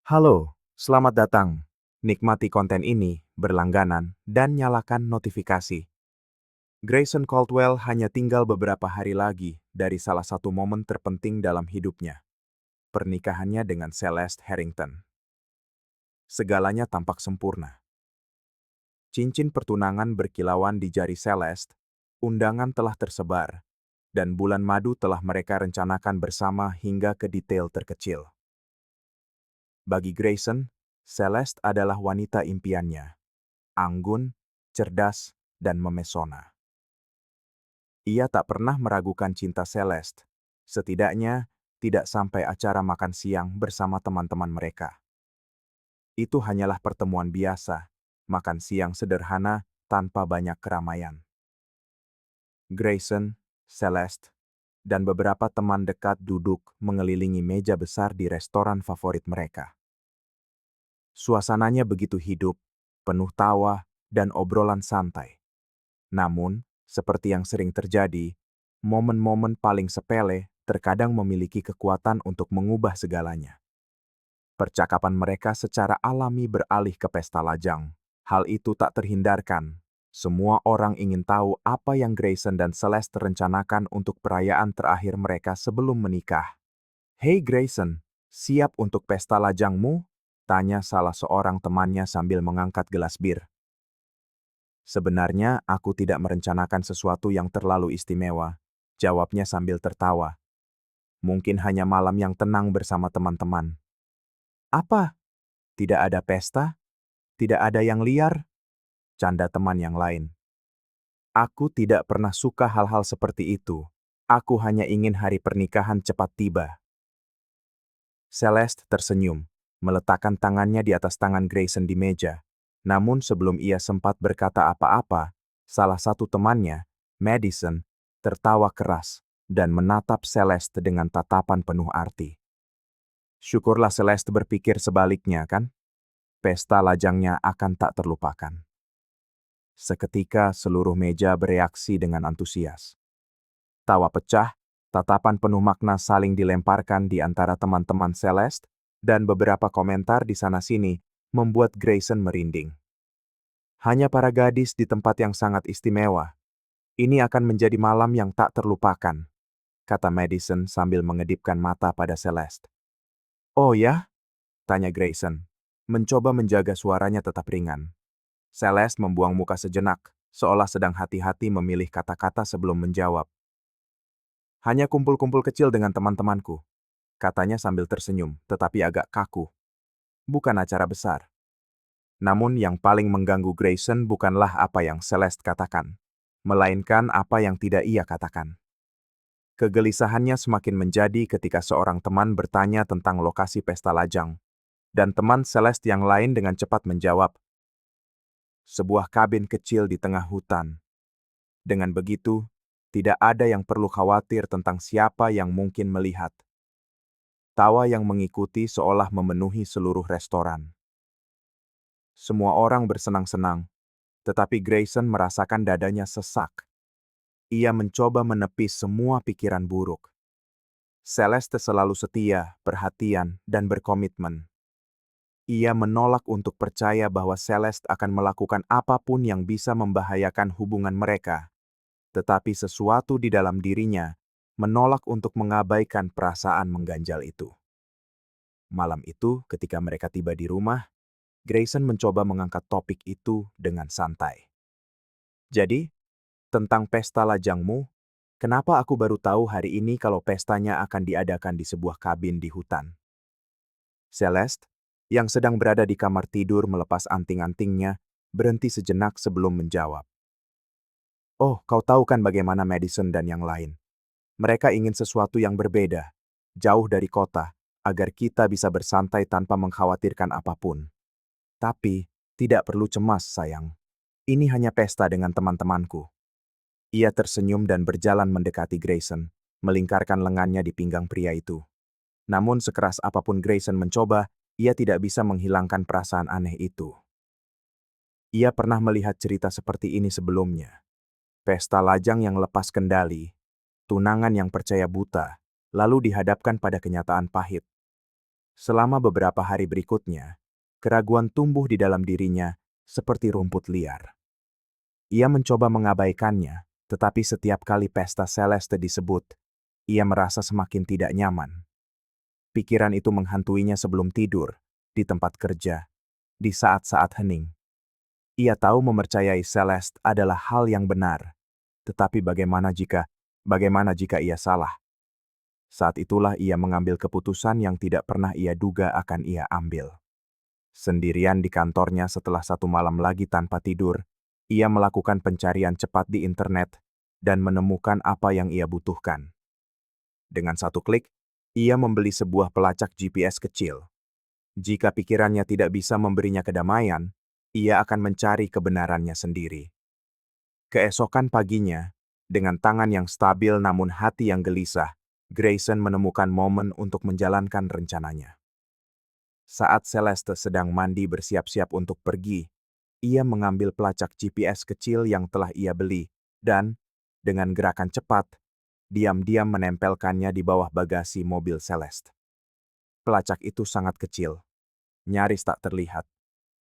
Halo, selamat datang. Nikmati konten ini berlangganan dan nyalakan notifikasi. Grayson Caldwell hanya tinggal beberapa hari lagi dari salah satu momen terpenting dalam hidupnya, pernikahannya dengan Celeste Harrington. Segalanya tampak sempurna. Cincin pertunangan berkilauan di jari Celeste, undangan telah tersebar, dan bulan madu telah mereka rencanakan bersama hingga ke detail terkecil. Bagi Grayson, Celeste adalah wanita impiannya. Anggun, cerdas, dan memesona. Ia tak pernah meragukan cinta Celeste, setidaknya tidak sampai acara makan siang bersama teman-teman mereka. Itu hanyalah pertemuan biasa, makan siang sederhana tanpa banyak keramaian. Grayson, Celeste, dan beberapa teman dekat duduk mengelilingi meja besar di restoran favorit mereka. Suasananya begitu hidup, penuh tawa, dan obrolan santai. Namun, seperti yang sering terjadi, momen-momen paling sepele terkadang memiliki kekuatan untuk mengubah segalanya. Percakapan mereka secara alami beralih ke pesta lajang. Hal itu tak terhindarkan. Semua orang ingin tahu apa yang Grayson dan Celeste rencanakan untuk perayaan terakhir mereka sebelum menikah. "Hei Grayson, siap untuk pesta lajangmu?" tanya salah seorang temannya sambil mengangkat gelas bir. "Sebenarnya aku tidak merencanakan sesuatu yang terlalu istimewa," jawabnya sambil tertawa. "Mungkin hanya malam yang tenang bersama teman-teman." "Apa? Tidak ada pesta? Tidak ada yang liar?" canda teman yang lain. "Aku tidak pernah suka hal-hal seperti itu. Aku hanya ingin hari pernikahan cepat tiba." Celeste tersenyum, meletakkan tangannya di atas tangan Grayson di meja. Namun sebelum ia sempat berkata apa-apa, salah satu temannya, Madison, tertawa keras dan menatap Celeste dengan tatapan penuh arti. Syukurlah Celeste berpikir sebaliknya, kan? Pesta lajangnya akan tak terlupakan. Seketika seluruh meja bereaksi dengan antusias. Tawa pecah, tatapan penuh makna saling dilemparkan di antara teman-teman Celeste, dan beberapa komentar di sana-sini membuat Grayson merinding. "Hanya para gadis di tempat yang sangat istimewa. Ini akan menjadi malam yang tak terlupakan," kata Madison sambil mengedipkan mata pada Celeste. "Oh ya?" tanya Grayson, mencoba menjaga suaranya tetap ringan. Celeste membuang muka sejenak, seolah sedang hati-hati memilih kata-kata sebelum menjawab. "Hanya kumpul-kumpul kecil dengan teman-temanku," katanya sambil tersenyum, tetapi agak kaku. "Bukan acara besar." Namun yang paling mengganggu Grayson bukanlah apa yang Celeste katakan, melainkan apa yang tidak ia katakan. Kegelisahannya semakin menjadi ketika seorang teman bertanya tentang lokasi pesta lajang, dan teman Celeste yang lain dengan cepat menjawab, "Sebuah kabin kecil di tengah hutan." Dengan begitu, tidak ada yang perlu khawatir tentang siapa yang mungkin melihat. Tawa yang mengikuti seolah memenuhi seluruh restoran. Semua orang bersenang-senang, tetapi Grayson merasakan dadanya sesak. Ia mencoba menepis semua pikiran buruk. Celeste selalu setia, perhatian, dan berkomitmen. Ia menolak untuk percaya bahwa Celeste akan melakukan apapun yang bisa membahayakan hubungan mereka. Tetapi sesuatu di dalam dirinya menolak untuk mengabaikan perasaan mengganjal itu. Malam itu, ketika mereka tiba di rumah, Grayson mencoba mengangkat topik itu dengan santai. "Jadi, tentang pesta lajangmu, kenapa aku baru tahu hari ini kalau pestanya akan diadakan di sebuah kabin di hutan?" Celeste, yang sedang berada di kamar tidur melepas anting-antingnya, berhenti sejenak sebelum menjawab. "Oh, kau tahu kan bagaimana Madison dan yang lain. Mereka ingin sesuatu yang berbeda, jauh dari kota, agar kita bisa bersantai tanpa mengkhawatirkan apapun. Tapi, tidak perlu cemas, sayang. Ini hanya pesta dengan teman-temanku." Ia tersenyum dan berjalan mendekati Grayson, melingkarkan lengannya di pinggang pria itu. Namun sekeras apapun Grayson mencoba, ia tidak bisa menghilangkan perasaan aneh itu. Ia pernah melihat cerita seperti ini sebelumnya. Pesta lajang yang lepas kendali, tunangan yang percaya buta, lalu dihadapkan pada kenyataan pahit. Selama beberapa hari berikutnya, keraguan tumbuh di dalam dirinya seperti rumput liar. Ia mencoba mengabaikannya, tetapi setiap kali pesta Celeste disebut, ia merasa semakin tidak nyaman. Pikiran itu menghantuinya sebelum tidur, di tempat kerja, di saat-saat hening. Ia tahu mempercayai Celeste adalah hal yang benar, tetapi bagaimana jika ia salah? Saat itulah ia mengambil keputusan yang tidak pernah ia duga akan ia ambil. Sendirian di kantornya setelah satu malam lagi tanpa tidur, ia melakukan pencarian cepat di internet dan menemukan apa yang ia butuhkan. Dengan satu klik, ia membeli sebuah pelacak GPS kecil. Jika pikirannya tidak bisa memberinya kedamaian, ia akan mencari kebenarannya sendiri. Keesokan paginya, dengan tangan yang stabil namun hati yang gelisah, Grayson menemukan momen untuk menjalankan rencananya. Saat Celeste sedang mandi bersiap-siap untuk pergi, ia mengambil pelacak GPS kecil yang telah ia beli dan, dengan gerakan cepat, diam-diam menempelkannya di bawah bagasi mobil Celeste. Pelacak itu sangat kecil, nyaris tak terlihat,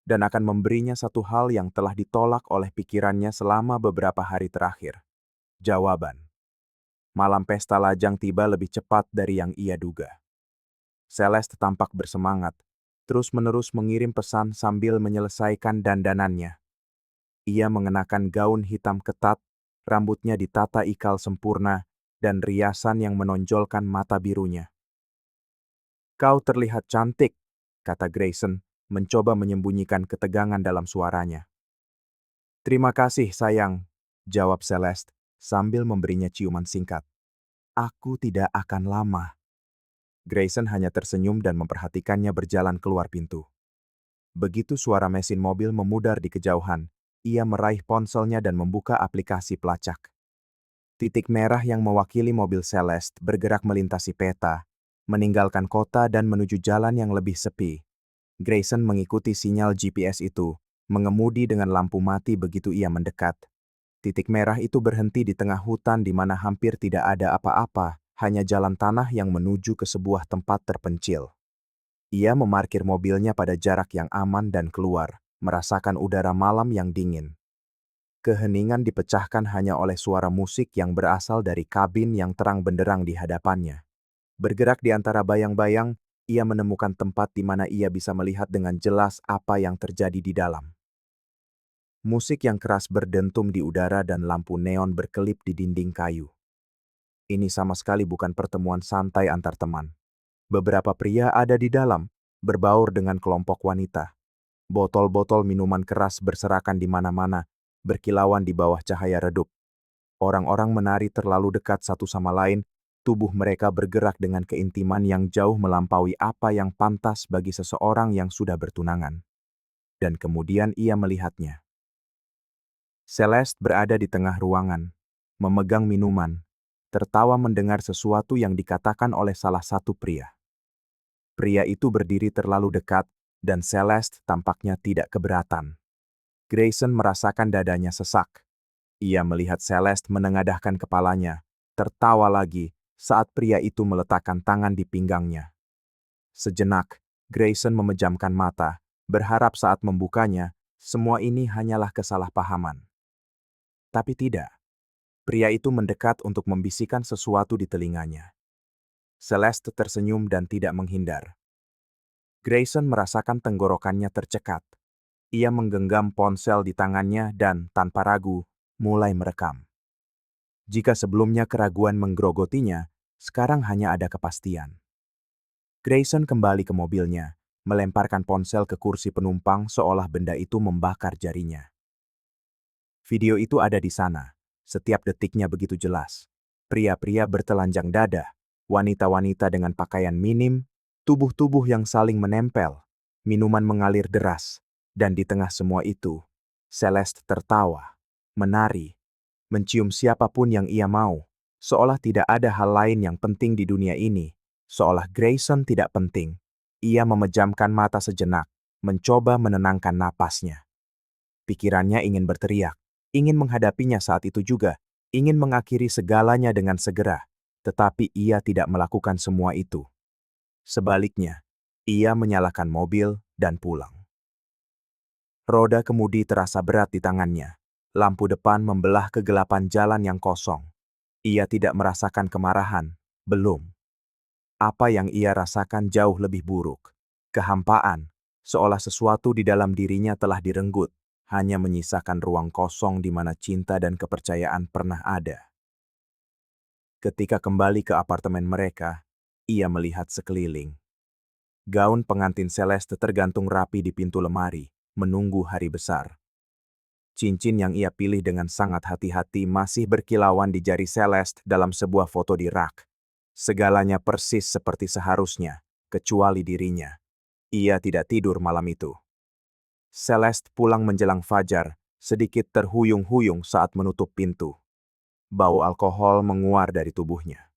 dan akan memberinya satu hal yang telah ditolak oleh pikirannya selama beberapa hari terakhir. Jawaban. Malam pesta lajang tiba lebih cepat dari yang ia duga. Celeste tampak bersemangat, terus-menerus mengirim pesan sambil menyelesaikan dandanannya. Ia mengenakan gaun hitam ketat, rambutnya ditata ikal sempurna, dan riasan yang menonjolkan mata birunya. "Kau terlihat cantik," kata Grayson, mencoba menyembunyikan ketegangan dalam suaranya. "Terima kasih, sayang," jawab Celeste, sambil memberinya ciuman singkat. "Aku tidak akan lama." Grayson hanya tersenyum dan memperhatikannya berjalan keluar pintu. Begitu suara mesin mobil memudar di kejauhan, ia meraih ponselnya dan membuka aplikasi pelacak. Titik merah yang mewakili mobil Celeste bergerak melintasi peta, meninggalkan kota dan menuju jalan yang lebih sepi. Grayson mengikuti sinyal GPS itu, mengemudi dengan lampu mati begitu ia mendekat. Titik merah itu berhenti di tengah hutan di mana hampir tidak ada apa-apa, hanya jalan tanah yang menuju ke sebuah tempat terpencil. Ia memarkir mobilnya pada jarak yang aman dan keluar, merasakan udara malam yang dingin. Keheningan dipecahkan hanya oleh suara musik yang berasal dari kabin yang terang benderang di hadapannya. Bergerak di antara bayang-bayang, ia menemukan tempat di mana ia bisa melihat dengan jelas apa yang terjadi di dalam. Musik yang keras berdentum di udara dan lampu neon berkelip di dinding kayu. Ini sama sekali bukan pertemuan santai antar teman. Beberapa pria ada di dalam, berbaur dengan kelompok wanita. Botol-botol minuman keras berserakan di mana-mana, berkilauan di bawah cahaya redup. Orang-orang menari terlalu dekat satu sama lain, tubuh mereka bergerak dengan keintiman yang jauh melampaui apa yang pantas bagi seseorang yang sudah bertunangan. Dan kemudian ia melihatnya. Celeste berada di tengah ruangan, memegang minuman, tertawa mendengar sesuatu yang dikatakan oleh salah satu pria. Pria itu berdiri terlalu dekat, dan Celeste tampaknya tidak keberatan. Grayson merasakan dadanya sesak. Ia melihat Celeste menengadahkan kepalanya, tertawa lagi saat pria itu meletakkan tangan di pinggangnya. Sejenak, Grayson memejamkan mata, berharap saat membukanya, semua ini hanyalah kesalahpahaman. Tapi tidak. Pria itu mendekat untuk membisikkan sesuatu di telinganya. Celeste tersenyum dan tidak menghindar. Grayson merasakan tenggorokannya tercekat. Ia menggenggam ponsel di tangannya dan, tanpa ragu, mulai merekam. Jika sebelumnya keraguan menggerogotinya, sekarang hanya ada kepastian. Grayson kembali ke mobilnya, melemparkan ponsel ke kursi penumpang seolah benda itu membakar jarinya. Video itu ada di sana. Setiap detiknya begitu jelas. Pria-pria bertelanjang dada, wanita-wanita dengan pakaian minim, tubuh-tubuh yang saling menempel, minuman mengalir deras, dan di tengah semua itu, Celeste tertawa, menari, mencium siapapun yang ia mau, seolah tidak ada hal lain yang penting di dunia ini, seolah Grayson tidak penting. Ia memejamkan mata sejenak, mencoba menenangkan napasnya. Pikirannya ingin berteriak, ingin menghadapinya saat itu juga, ingin mengakhiri segalanya dengan segera, tetapi ia tidak melakukan semua itu. Sebaliknya, Ia menyalakan mobil dan pulang. Roda kemudi terasa berat di tangannya. Lampu depan membelah kegelapan jalan yang kosong. Ia tidak merasakan kemarahan, belum. Apa yang ia rasakan jauh lebih buruk. Kehampaan, seolah sesuatu di dalam dirinya telah direnggut, hanya menyisakan ruang kosong di mana cinta dan kepercayaan pernah ada. Ketika kembali ke apartemen mereka, ia melihat sekeliling. Gaun pengantin Celeste tergantung rapi di pintu lemari, menunggu hari besar. Cincin yang ia pilih dengan sangat hati-hati masih berkilauan di jari Celeste dalam sebuah foto di rak. Segalanya persis seperti seharusnya, kecuali dirinya. Ia tidak tidur malam itu. Celeste pulang menjelang fajar, sedikit terhuyung-huyung saat menutup pintu. Bau alkohol menguar dari tubuhnya.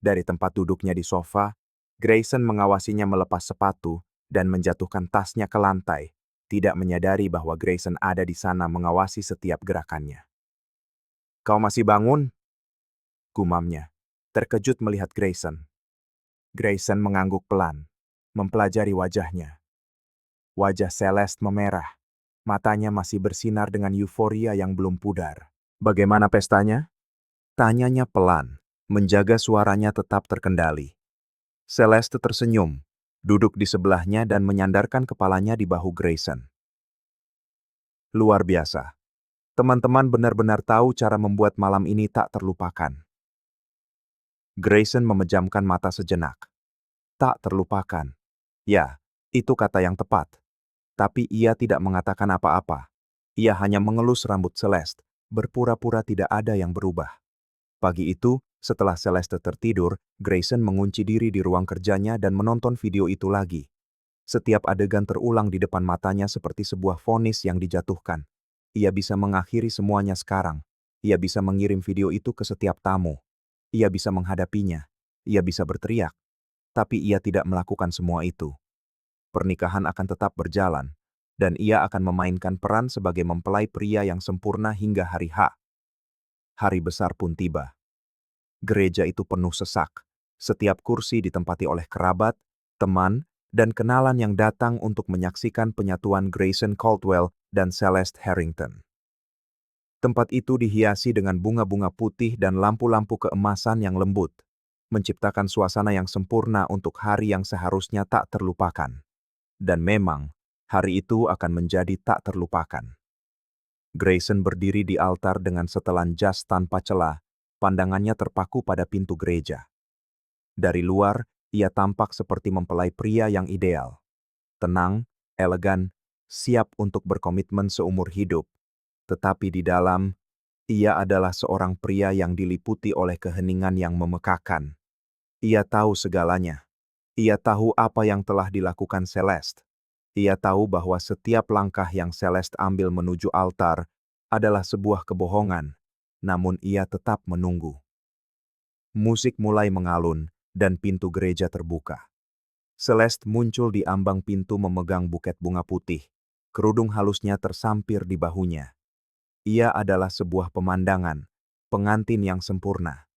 Dari tempat duduknya di sofa, Grayson mengawasinya melepas sepatu dan menjatuhkan tasnya ke lantai, tidak menyadari bahwa Grayson ada di sana mengawasi setiap gerakannya. "Kau masih bangun?" gumamnya, terkejut melihat Grayson. Grayson mengangguk pelan, mempelajari wajahnya. Wajah Celeste memerah, matanya masih bersinar dengan euforia yang belum pudar. "Bagaimana pestanya?" tanyanya pelan, menjaga suaranya tetap terkendali. Celeste tersenyum, duduk di sebelahnya dan menyandarkan kepalanya di bahu Grayson. "Luar biasa. Teman-teman benar-benar tahu cara membuat malam ini tak terlupakan." Grayson memejamkan mata sejenak. Tak terlupakan. Ya, itu kata yang tepat. Tapi ia tidak mengatakan apa-apa. Ia hanya mengelus rambut Celeste, berpura-pura tidak ada yang berubah. Pagi itu, setelah Celeste tertidur, Grayson mengunci diri di ruang kerjanya dan menonton video itu lagi. Setiap adegan terulang di depan matanya seperti sebuah vonis yang dijatuhkan. Ia bisa mengakhiri semuanya sekarang. Ia bisa mengirim video itu ke setiap tamu. Ia bisa menghadapinya. Ia bisa berteriak. Tapi ia tidak melakukan semua itu. Pernikahan akan tetap berjalan, dan ia akan memainkan peran sebagai mempelai pria yang sempurna hingga hari H. Hari besar pun tiba. Gereja itu penuh sesak. Setiap kursi ditempati oleh kerabat, teman, dan kenalan yang datang untuk menyaksikan penyatuan Grayson Caldwell dan Celeste Harrington. Tempat itu dihiasi dengan bunga-bunga putih dan lampu-lampu keemasan yang lembut, menciptakan suasana yang sempurna untuk hari yang seharusnya tak terlupakan. Dan memang, hari itu akan menjadi tak terlupakan. Grayson berdiri di altar dengan setelan jas tanpa celah, pandangannya terpaku pada pintu gereja. Dari luar, ia tampak seperti mempelai pria yang ideal. Tenang, elegan, siap untuk berkomitmen seumur hidup. Tetapi di dalam, ia adalah seorang pria yang diliputi oleh keheningan yang memekakan. Ia tahu segalanya. Ia tahu apa yang telah dilakukan Celeste. Ia tahu bahwa setiap langkah yang Celeste ambil menuju altar adalah sebuah kebohongan, namun ia tetap menunggu. Musik mulai mengalun, dan pintu gereja terbuka. Celeste muncul di ambang pintu memegang buket bunga putih. Kerudung halusnya tersampir di bahunya. Ia adalah sebuah pemandangan, pengantin yang sempurna.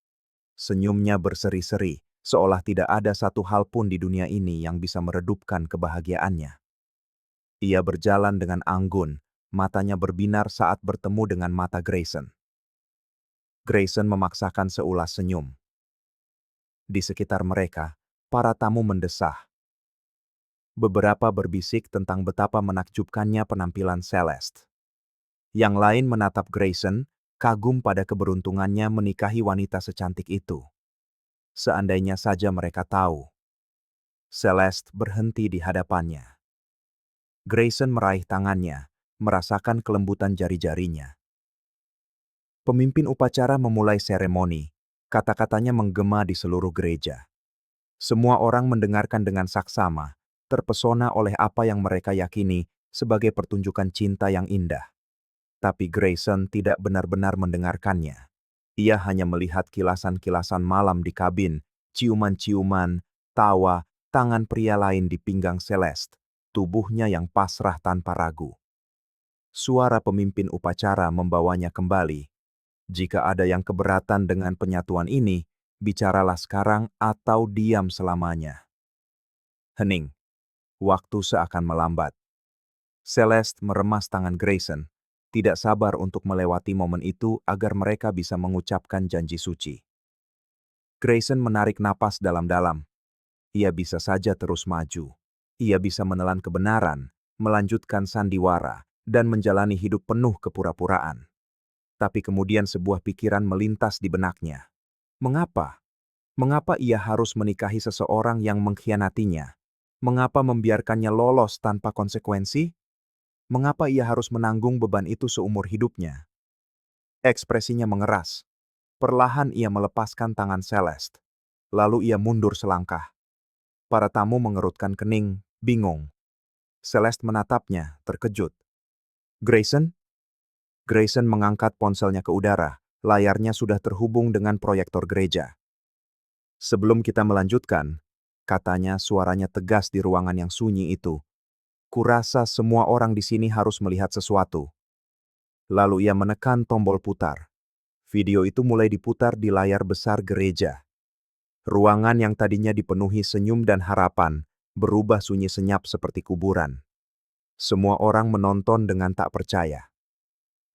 Senyumnya berseri-seri, seolah tidak ada satu hal pun di dunia ini yang bisa meredupkan kebahagiaannya. Ia berjalan dengan anggun, matanya berbinar saat bertemu dengan mata Grayson. Grayson memaksakan seulas senyum. Di sekitar mereka, para tamu mendesah. Beberapa berbisik tentang betapa menakjubkannya penampilan Celeste. Yang lain menatap Grayson, kagum pada keberuntungannya menikahi wanita secantik itu. Seandainya saja mereka tahu. Celeste berhenti di hadapannya. Grayson meraih tangannya, merasakan kelembutan jari-jarinya. Pemimpin upacara memulai seremoni. Kata-katanya menggema di seluruh gereja. Semua orang mendengarkan dengan saksama, terpesona oleh apa yang mereka yakini sebagai pertunjukan cinta yang indah. Tapi Grayson tidak benar-benar mendengarkannya. Ia hanya melihat kilasan-kilasan malam di kabin, ciuman-ciuman, tawa, tangan pria lain di pinggang Celeste, tubuhnya yang pasrah tanpa ragu. Suara pemimpin upacara membawanya kembali. Jika ada yang keberatan dengan penyatuan ini, bicaralah sekarang atau diam selamanya. Hening. Waktu seakan melambat. Celeste meremas tangan Grayson, tidak sabar untuk melewati momen itu agar mereka bisa mengucapkan janji suci. Grayson menarik napas dalam-dalam. Ia bisa saja terus maju. Ia bisa menelan kebenaran, melanjutkan sandiwara, dan menjalani hidup penuh kepura-puraan. Tapi kemudian sebuah pikiran melintas di benaknya. Mengapa? Mengapa ia harus menikahi seseorang yang mengkhianatinya? Mengapa membiarkannya lolos tanpa konsekuensi? Mengapa ia harus menanggung beban itu seumur hidupnya? Ekspresinya mengeras. Perlahan ia melepaskan tangan Celeste. Lalu ia mundur selangkah. Para tamu mengerutkan kening, bingung. Celeste menatapnya, terkejut. Grayson? Grayson mengangkat ponselnya ke udara. Layarnya sudah terhubung dengan proyektor gereja. Sebelum kita melanjutkan, katanya suaranya tegas di ruangan yang sunyi itu. Kurasa semua orang di sini harus melihat sesuatu. Lalu ia menekan tombol putar. Video itu mulai diputar di layar besar gereja. Ruangan yang tadinya dipenuhi senyum dan harapan, berubah sunyi senyap seperti kuburan. Semua orang menonton dengan tak percaya.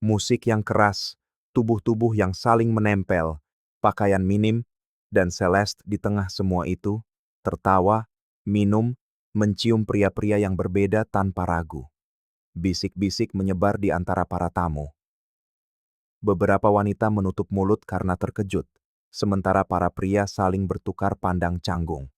Musik yang keras, tubuh-tubuh yang saling menempel, pakaian minim, dan Celeste di tengah semua itu, tertawa, minum, mencium pria-pria yang berbeda tanpa ragu. Bisik-bisik menyebar di antara para tamu. Beberapa wanita menutup mulut karena terkejut, sementara para pria saling bertukar pandang canggung.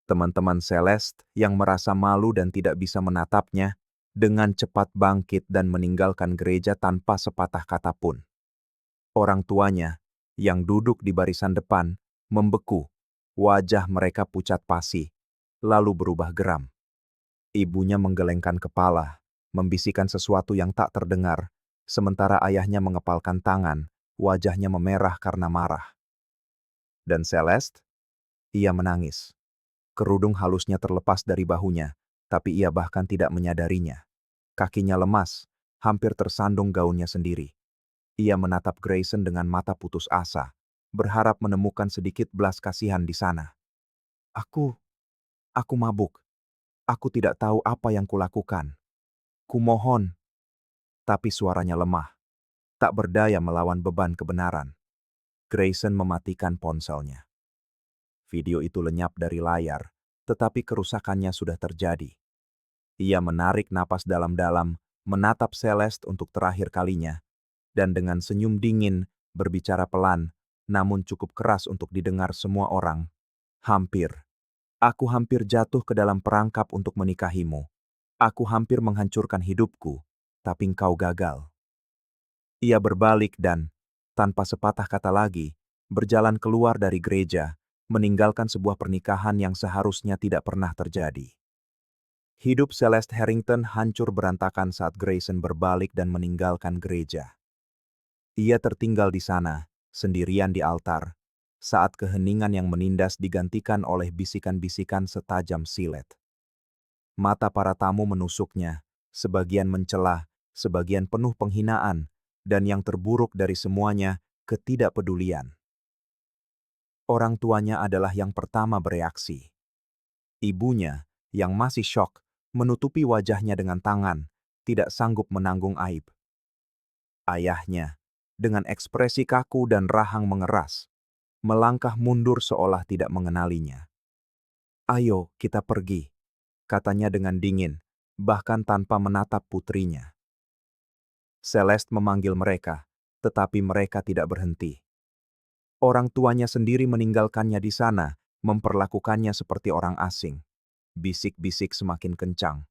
Teman-teman Celeste yang merasa malu dan tidak bisa menatapnya, dengan cepat bangkit dan meninggalkan gereja tanpa sepatah kata pun. Orang tuanya, yang duduk di barisan depan, membeku. Wajah mereka pucat pasi, lalu berubah geram. Ibunya menggelengkan kepala, membisikkan sesuatu yang tak terdengar, sementara ayahnya mengepalkan tangan, wajahnya memerah karena marah. Dan Celeste? Ia menangis. Kerudung halusnya terlepas dari bahunya, tapi ia bahkan tidak menyadarinya. Kakinya lemas, hampir tersandung gaunnya sendiri. Ia menatap Grayson dengan mata putus asa, berharap menemukan sedikit belas kasihan di sana. Aku mabuk. Aku tidak tahu apa yang kulakukan. Kumohon. Tapi suaranya lemah, tak berdaya melawan beban kebenaran. Grayson mematikan ponselnya. Video itu lenyap dari layar, tetapi kerusakannya sudah terjadi. Ia menarik napas dalam-dalam, menatap Celeste untuk terakhir kalinya, dan dengan senyum dingin, berbicara pelan, namun cukup keras untuk didengar semua orang. Aku hampir jatuh ke dalam perangkap untuk menikahimu. Aku hampir menghancurkan hidupku, tapi engkau gagal. Ia berbalik dan, tanpa sepatah kata lagi, berjalan keluar dari gereja, meninggalkan sebuah pernikahan yang seharusnya tidak pernah terjadi. Hidup Celeste Harrington hancur berantakan saat Grayson berbalik dan meninggalkan gereja. Ia tertinggal di sana, sendirian di altar, saat keheningan yang menindas digantikan oleh bisikan-bisikan setajam silet. Mata para tamu menusuknya, sebagian mencela, sebagian penuh penghinaan, dan yang terburuk dari semuanya, ketidakpedulian. Orang tuanya adalah yang pertama bereaksi. Ibunya, yang masih syok, menutupi wajahnya dengan tangan, tidak sanggup menanggung aib. Ayahnya, dengan ekspresi kaku dan rahang mengeras, melangkah mundur seolah tidak mengenalinya. "Ayo, kita pergi," katanya dengan dingin, bahkan tanpa menatap putrinya. Celeste memanggil mereka, tetapi mereka tidak berhenti. Orang tuanya sendiri meninggalkannya di sana, memperlakukannya seperti orang asing. Bisik-bisik semakin kencang.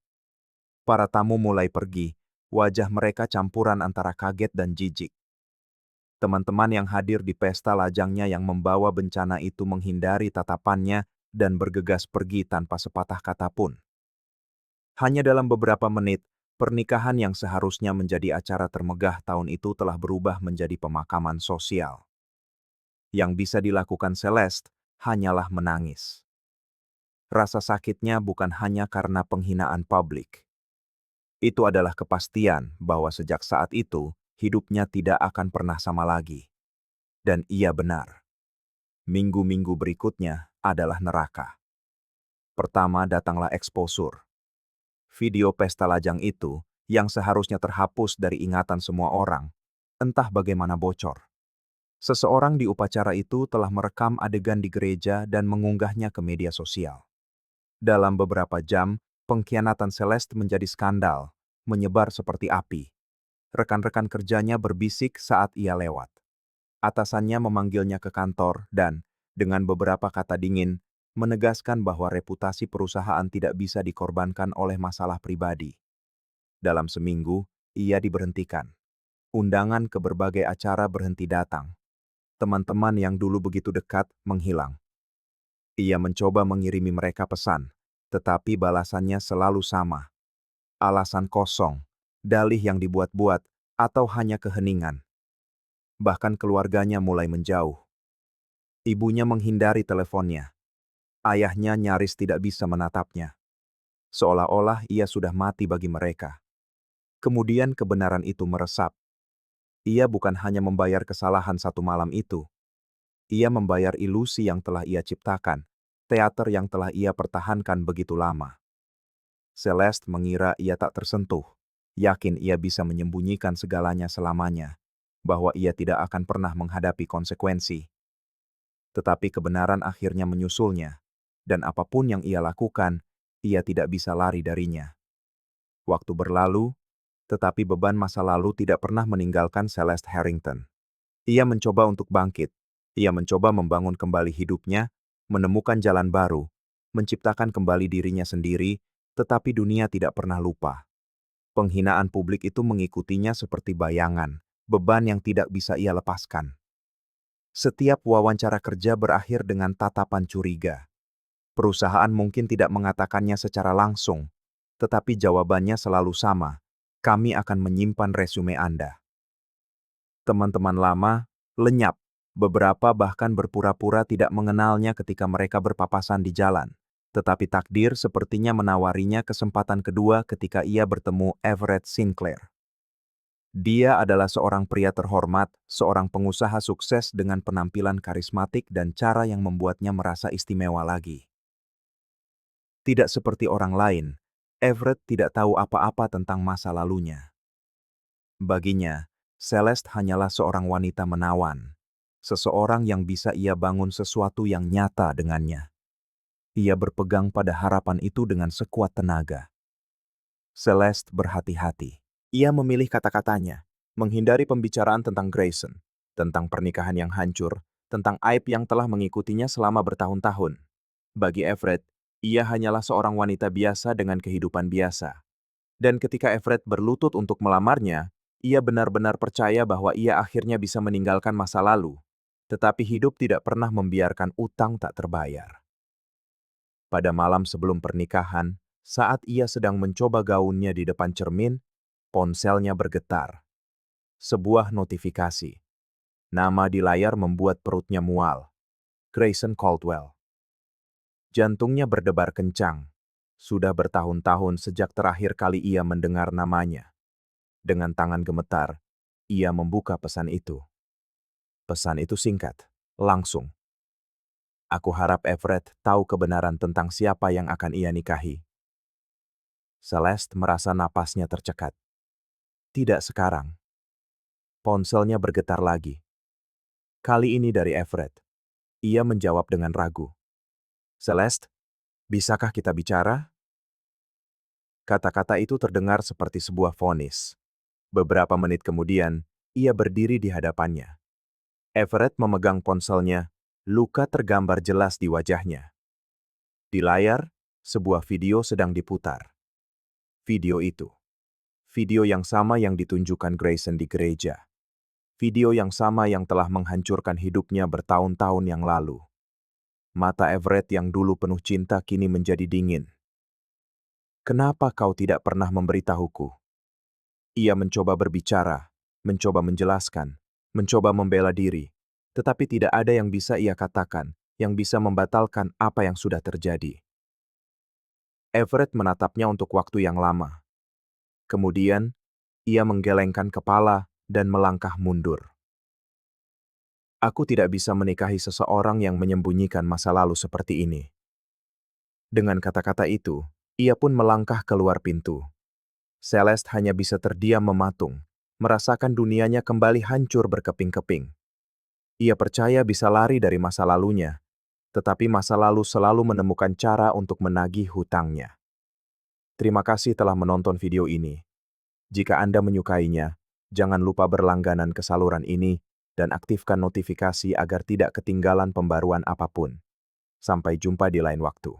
Para tamu mulai pergi, wajah mereka campuran antara kaget dan jijik. Teman-teman yang hadir di pesta lajangnya yang membawa bencana itu menghindari tatapannya dan bergegas pergi tanpa sepatah kata pun. Hanya dalam beberapa menit, pernikahan yang seharusnya menjadi acara termegah tahun itu telah berubah menjadi pemakaman sosial. Yang bisa dilakukan Celeste hanyalah menangis. Rasa sakitnya bukan hanya karena penghinaan publik. Itu adalah kepastian bahwa sejak saat itu, hidupnya tidak akan pernah sama lagi. Dan ia benar. Minggu-minggu berikutnya adalah neraka. Pertama datanglah exposure. Video pesta lajang itu, yang seharusnya terhapus dari ingatan semua orang, entah bagaimana bocor. Seseorang di upacara itu telah merekam adegan di gereja dan mengunggahnya ke media sosial. Dalam beberapa jam, pengkhianatan Celeste menjadi skandal, menyebar seperti api. Rekan-rekan kerjanya berbisik saat ia lewat. Atasannya memanggilnya ke kantor dan, dengan beberapa kata dingin, menegaskan bahwa reputasi perusahaan tidak bisa dikorbankan oleh masalah pribadi. Dalam seminggu, ia diberhentikan. Undangan ke berbagai acara berhenti datang. Teman-teman yang dulu begitu dekat menghilang. Ia mencoba mengirimi mereka pesan, tetapi balasannya selalu sama. Alasan kosong, dalih yang dibuat-buat, atau hanya keheningan. Bahkan keluarganya mulai menjauh. Ibunya menghindari teleponnya. Ayahnya nyaris tidak bisa menatapnya. Seolah-olah ia sudah mati bagi mereka. Kemudian kebenaran itu meresap. Ia bukan hanya membayar kesalahan satu malam itu. Ia membayar ilusi yang telah ia ciptakan, teater yang telah ia pertahankan begitu lama. Celeste mengira ia tak tersentuh, yakin ia bisa menyembunyikan segalanya selamanya, bahwa ia tidak akan pernah menghadapi konsekuensi. Tetapi kebenaran akhirnya menyusulnya, dan apapun yang ia lakukan, ia tidak bisa lari darinya. Waktu berlalu, tetapi beban masa lalu tidak pernah meninggalkan Celeste Harrington. Ia mencoba untuk bangkit. Ia mencoba membangun kembali hidupnya, menemukan jalan baru, menciptakan kembali dirinya sendiri, tetapi dunia tidak pernah lupa. Penghinaan publik itu mengikutinya seperti bayangan, beban yang tidak bisa ia lepaskan. Setiap wawancara kerja berakhir dengan tatapan curiga. Perusahaan mungkin tidak mengatakannya secara langsung, tetapi jawabannya selalu sama. Kami akan menyimpan resume Anda. Teman-teman lama lenyap. Beberapa bahkan berpura-pura tidak mengenalnya ketika mereka berpapasan di jalan. Tetapi takdir sepertinya menawarinya kesempatan kedua ketika ia bertemu Everett Sinclair. Dia adalah seorang pria terhormat, seorang pengusaha sukses dengan penampilan karismatik dan cara yang membuatnya merasa istimewa lagi. Tidak seperti orang lain, Everett tidak tahu apa-apa tentang masa lalunya. Baginya, Celeste hanyalah seorang wanita menawan. Seseorang yang bisa ia bangun sesuatu yang nyata dengannya. Ia berpegang pada harapan itu dengan sekuat tenaga. Celeste berhati-hati. Ia memilih kata-katanya, menghindari pembicaraan tentang Grayson, tentang pernikahan yang hancur, tentang aib yang telah mengikutinya selama bertahun-tahun. Bagi Everett, ia hanyalah seorang wanita biasa dengan kehidupan biasa. Dan ketika Everett berlutut untuk melamarnya, ia benar-benar percaya bahwa ia akhirnya bisa meninggalkan masa lalu. Tetapi hidup tidak pernah membiarkan utang tak terbayar. Pada malam sebelum pernikahan, saat ia sedang mencoba gaunnya di depan cermin, ponselnya bergetar. Sebuah notifikasi. Nama di layar membuat perutnya mual. Grayson Caldwell. Jantungnya berdebar kencang. Sudah bertahun-tahun sejak terakhir kali ia mendengar namanya. Dengan tangan gemetar, ia membuka pesan itu. Pesan itu singkat, langsung. Aku harap Everett tahu kebenaran tentang siapa yang akan ia nikahi. Celeste merasa napasnya tercekat. Tidak sekarang. Ponselnya bergetar lagi. Kali ini dari Everett. Ia menjawab dengan ragu. Celeste, bisakah kita bicara? Kata-kata itu terdengar seperti sebuah vonis. Beberapa menit kemudian, ia berdiri di hadapannya. Everett memegang ponselnya, luka tergambar jelas di wajahnya. Di layar, sebuah video sedang diputar. Video itu. Video yang sama yang ditunjukkan Grayson di gereja. Video yang sama yang telah menghancurkan hidupnya bertahun-tahun yang lalu. Mata Everett yang dulu penuh cinta kini menjadi dingin. Kenapa kau tidak pernah memberitahuku? Ia mencoba berbicara, mencoba menjelaskan, mencoba membela diri, tetapi tidak ada yang bisa ia katakan, yang bisa membatalkan apa yang sudah terjadi. Everett menatapnya untuk waktu yang lama. Kemudian, ia menggelengkan kepala dan melangkah mundur. Aku tidak bisa menikahi seseorang yang menyembunyikan masa lalu seperti ini. Dengan kata-kata itu, ia pun melangkah keluar pintu. Celeste hanya bisa terdiam mematung, merasakan dunianya kembali hancur berkeping-keping. Ia percaya bisa lari dari masa lalunya, tetapi masa lalu selalu menemukan cara untuk menagih hutangnya. Terima kasih telah menonton video ini. Jika Anda menyukainya, jangan lupa berlangganan ke saluran ini dan aktifkan notifikasi agar tidak ketinggalan pembaruan apapun. Sampai jumpa di lain waktu.